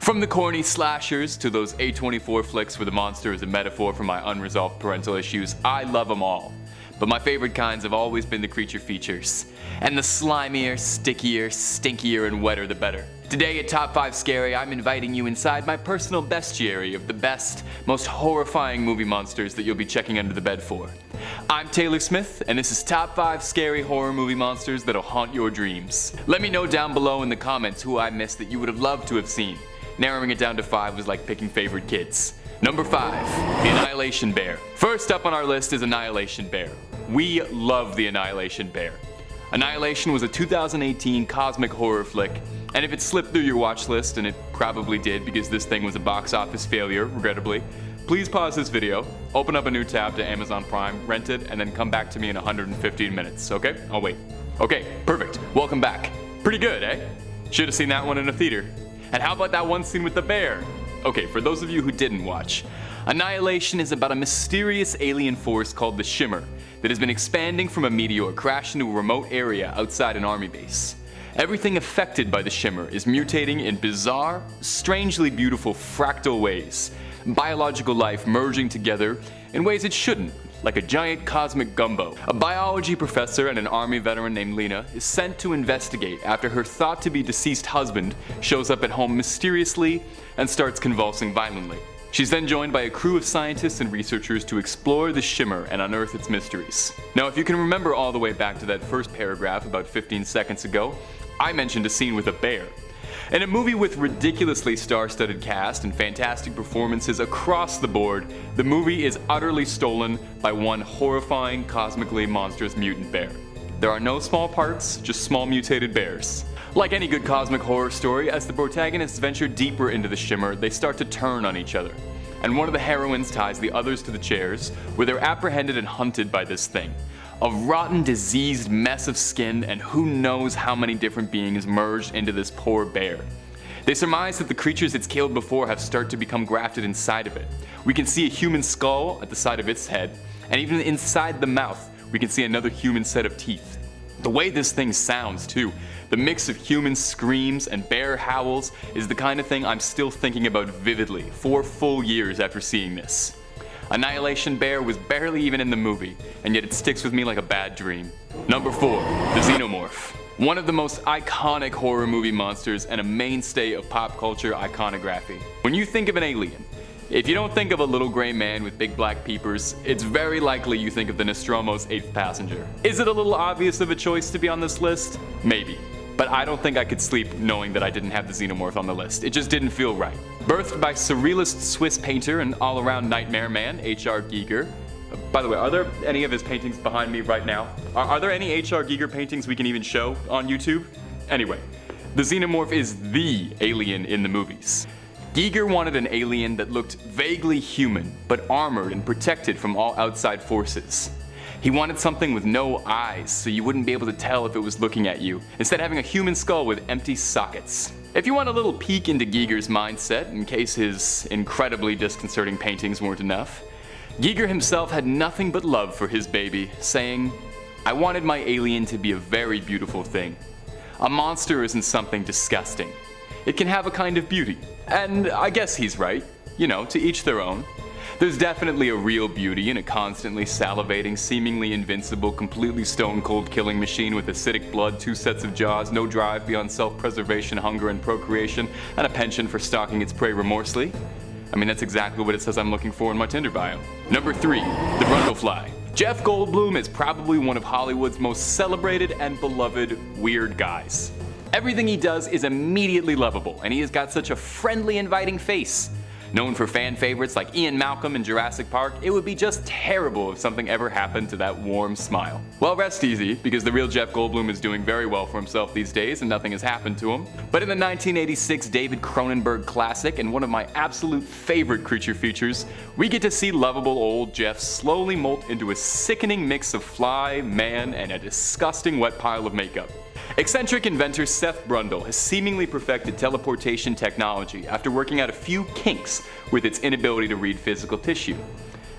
From the corny slashers to those A24 flicks where the monster is a metaphor for my unresolved parental issues, I love them all. But my favorite kinds have always been the creature features. And the slimier, stickier, stinkier, and wetter the better. Today at Top 5 Scary, I'm inviting you inside my personal bestiary of the best, most horrifying movie monsters that you'll be checking under the bed for. I'm Taylor Smith, and this is Top 5 Scary Horror Movie Monsters that'll haunt your dreams. Let me know down below in the comments who I missed that you would have loved to have seen. Narrowing it down to 5 was like picking favorite kids. Number 5, the Annihilation Bear. First up on our list is Annihilation Bear. We love the Annihilation Bear. Annihilation was a 2018 cosmic horror flick, and if it slipped through your watch list, and it probably did because this thing was a box office failure, regrettably, please pause this video, open up a new tab to Amazon Prime, rent it, and then come back to me in 115 minutes, okay? I'll wait. Okay, perfect. Welcome back. Pretty good, eh? Should have seen that one in a theater. And how about that one scene with the bear? Okay, for those of you who didn't watch, Annihilation is about a mysterious alien force called the Shimmer that has been expanding from a meteor crashed into a remote area outside an army base. Everything affected by the Shimmer is mutating in bizarre, strangely beautiful fractal ways, biological life merging together in ways it shouldn't, like a giant cosmic gumbo. A biology professor and an army veteran named Lena is sent to investigate after her thought-to-be-deceased husband shows up at home mysteriously and starts convulsing violently. She's then joined by a crew of scientists and researchers to explore the Shimmer and unearth its mysteries. Now, if you can remember all the way back to that first paragraph about 15 seconds ago, I mentioned a scene with a bear. In a movie with ridiculously star-studded cast and fantastic performances across the board, the movie is utterly stolen by one horrifying, cosmically monstrous mutant bear. There are no small parts, just small mutated bears. Like any good cosmic horror story, as the protagonists venture deeper into the Shimmer, they start to turn on each other. And one of the heroines ties the others to the chairs, where they're apprehended and hunted by this thing. A rotten, diseased mess of skin, and who knows how many different beings merged into this poor bear. They surmise that the creatures it's killed before have started to become grafted inside of it. We can see a human skull at the side of its head, and even inside the mouth, we can see another human set of teeth. The way this thing sounds, too, the mix of human screams and bear howls, is the kind of thing I'm still thinking about vividly 4 full years after seeing this. Annihilation Bear was barely even in the movie, and yet it sticks with me like a bad dream. Number 4, the Xenomorph. One of the most iconic horror movie monsters and a mainstay of pop culture iconography. When you think of an alien, if you don't think of a little gray man with big black peepers, it's very likely you think of the Nostromo's 8th passenger. Is it a little obvious of a choice to be on this list? Maybe. But I don't think I could sleep knowing that I didn't have the Xenomorph on the list. It just didn't feel right. Birthed by surrealist Swiss painter and all-around nightmare man, H.R. Giger. By the way, are there any of his paintings behind me right now? Are there any H.R. Giger paintings we can even show on YouTube? Anyway, the Xenomorph is the alien in the movies. Giger wanted an alien that looked vaguely human, but armored and protected from all outside forces. He wanted something with no eyes, so you wouldn't be able to tell if it was looking at you, instead having a human skull with empty sockets. If you want a little peek into Giger's mindset, in case his incredibly disconcerting paintings weren't enough, Giger himself had nothing but love for his baby, saying, "I wanted my alien to be a very beautiful thing. A monster isn't something disgusting. It can have a kind of beauty." And I guess he's right. You know, to each their own. There's definitely a real beauty in a constantly salivating, seemingly invincible, completely stone-cold killing machine with acidic blood, 2 sets of jaws, no drive beyond self-preservation, hunger, and procreation, and a penchant for stalking its prey remorselessly. I mean, that's exactly what it says I'm looking for in my Tinder bio. Number 3, the Brundleely. Jeff Goldblum is probably one of Hollywood's most celebrated and beloved weird guys. Everything he does is immediately lovable, and he has got such a friendly, inviting face. Known for fan favorites like Ian Malcolm in Jurassic Park, it would be just terrible if something ever happened to that warm smile. Well, rest easy, because the real Jeff Goldblum is doing very well for himself these days and nothing has happened to him. But in the 1986 David Cronenberg classic and one of my absolute favorite creature features, we get to see lovable old Jeff slowly molt into a sickening mix of fly, man, and a disgusting wet pile of makeup. Eccentric inventor Seth Brundle has seemingly perfected teleportation technology after working out a few kinks with its inability to read physical tissue.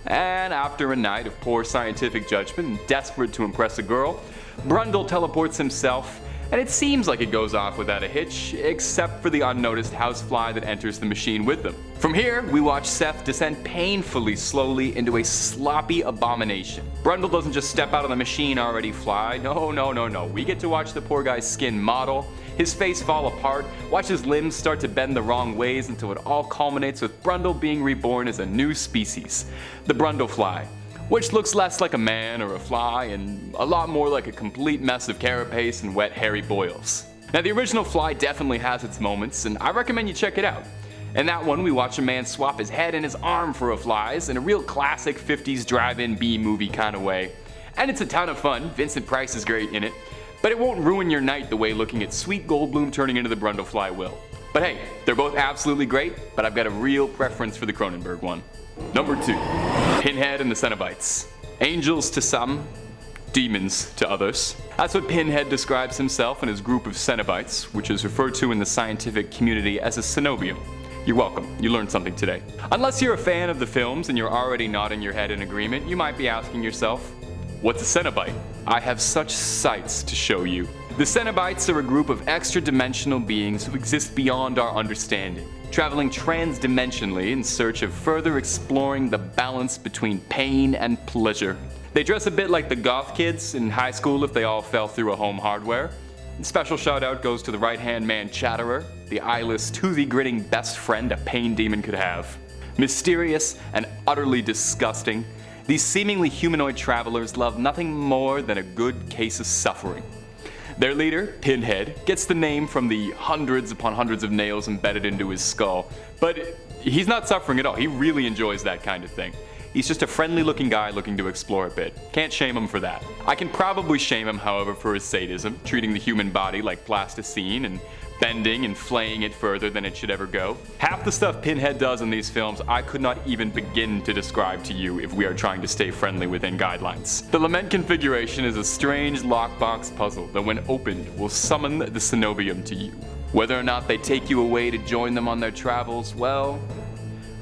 And after a night of poor scientific judgment and desperate to impress a girl, Brundle teleports himself and it seems like it goes off without a hitch, except for the unnoticed housefly that enters the machine with them. From here, we watch Seth descend painfully slowly into a sloppy abomination. Brundle doesn't just step out of the machine already fly, no. We get to watch the poor guy's skin model, his face fall apart, watch his limbs start to bend the wrong ways until it all culminates with Brundle being reborn as a new species, the Brundlefly, which looks less like a man or a fly and a lot more like a complete mess of carapace and wet hairy boils. Now the original Fly definitely has its moments, and I recommend you check it out. In that one, we watch a man swap his head and his arm for a fly's in a real classic 50s drive-in B-movie kind of way. And it's a ton of fun, Vincent Price is great in it, but it won't ruin your night the way looking at Sweet Goldblum turning into the Brundlefly will. But hey, they're both absolutely great, but I've got a real preference for the Cronenberg one. Number 2. Pinhead and the Cenobites. Angels to some, demons to others. That's what Pinhead describes himself and his group of cenobites, which is referred to in the scientific community as a cenobium. You're welcome, you learned something today. Unless you're a fan of the films and you're already nodding your head in agreement, you might be asking yourself, what's a cenobite? I have such sights to show you. The cenobites are a group of extra-dimensional beings who exist beyond our understanding, traveling trans-dimensionally in search of further exploring the balance between pain and pleasure. They dress a bit like the goth kids in high school if they all fell through a home hardware. And special shout out goes to the right-hand man Chatterer, the eyeless, toothy-gritting best friend a pain demon could have. Mysterious and utterly disgusting, these seemingly humanoid travelers love nothing more than a good case of suffering. Their leader, Pinhead, gets the name from the hundreds upon hundreds of nails embedded into his skull, but he's not suffering at all. He really enjoys that kind of thing. He's just a friendly looking guy looking to explore a bit. Can't shame him for that. I can probably shame him, however, for his sadism, treating the human body like plasticine and bending and flaying it further than it should ever go. Half the stuff Pinhead does in these films I could not even begin to describe to you if we are trying to stay friendly within guidelines. The lament configuration is a strange lockbox puzzle that when opened will summon the cenobium to you. Whether or not they take you away to join them on their travels, well,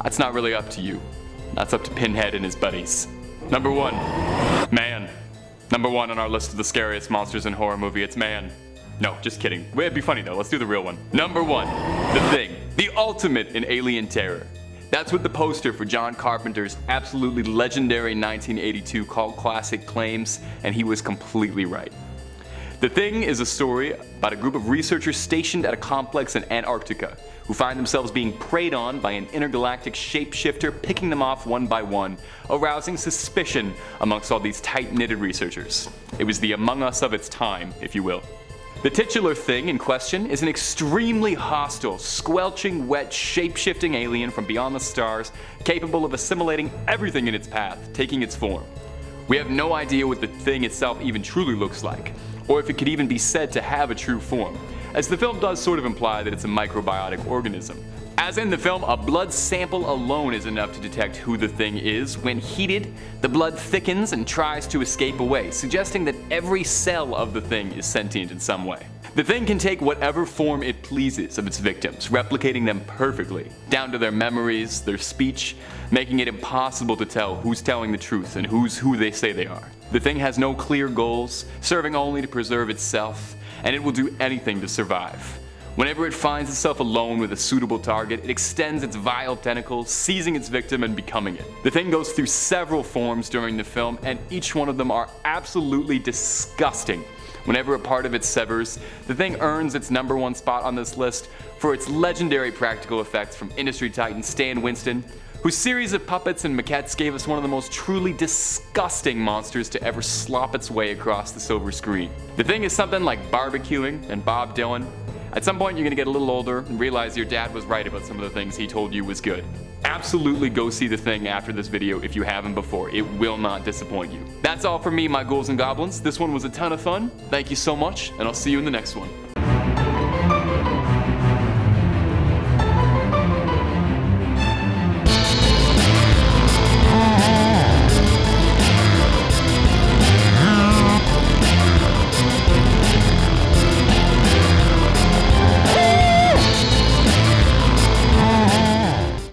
that's not really up to you. That's up to Pinhead and his buddies. Number 1. Man. Number 1 on our list of the scariest monsters in horror movie, it's Man. No, just kidding. It'd be funny though, let's do the real one. Number 1, The Thing. The ultimate in alien terror. That's what the poster for John Carpenter's absolutely legendary 1982 cult classic claims, and he was completely right. The Thing is a story about a group of researchers stationed at a complex in Antarctica who find themselves being preyed on by an intergalactic shapeshifter picking them off one by one, arousing suspicion amongst all these tight-knitted researchers. It was the Among Us of its time, if you will. The titular Thing in question is an extremely hostile, squelching, wet, shape-shifting alien from beyond the stars, capable of assimilating everything in its path, taking its form. We have no idea what the Thing itself even truly looks like, or if it could even be said to have a true form, as the film does sort of imply that it's a microbiotic organism. As in the film, a blood sample alone is enough to detect who the Thing is. When heated, the blood thickens and tries to escape away, suggesting that every cell of the Thing is sentient in some way. The Thing can take whatever form it pleases of its victims, replicating them perfectly, down to their memories, their speech, making it impossible to tell who's telling the truth and who's who they say they are. The Thing has no clear goals, serving only to preserve itself, and it will do anything to survive. Whenever it finds itself alone with a suitable target, it extends its vile tentacles, seizing its victim and becoming it. The Thing goes through several forms during the film, and each one of them are absolutely disgusting. Whenever a part of it severs, the Thing earns its number 1 spot on this list for its legendary practical effects from industry titan Stan Winston, whose series of puppets and maquettes gave us one of the most truly disgusting monsters to ever slop its way across the silver screen. The Thing is something like barbecuing and Bob Dylan. At some point you're gonna get a little older and realize your dad was right about some of the things he told you was good. Absolutely go see The Thing after this video if you haven't before. It will not disappoint you. That's all for me, my ghouls and goblins. This one was a ton of fun. Thank you so much, and I'll see you in the next one.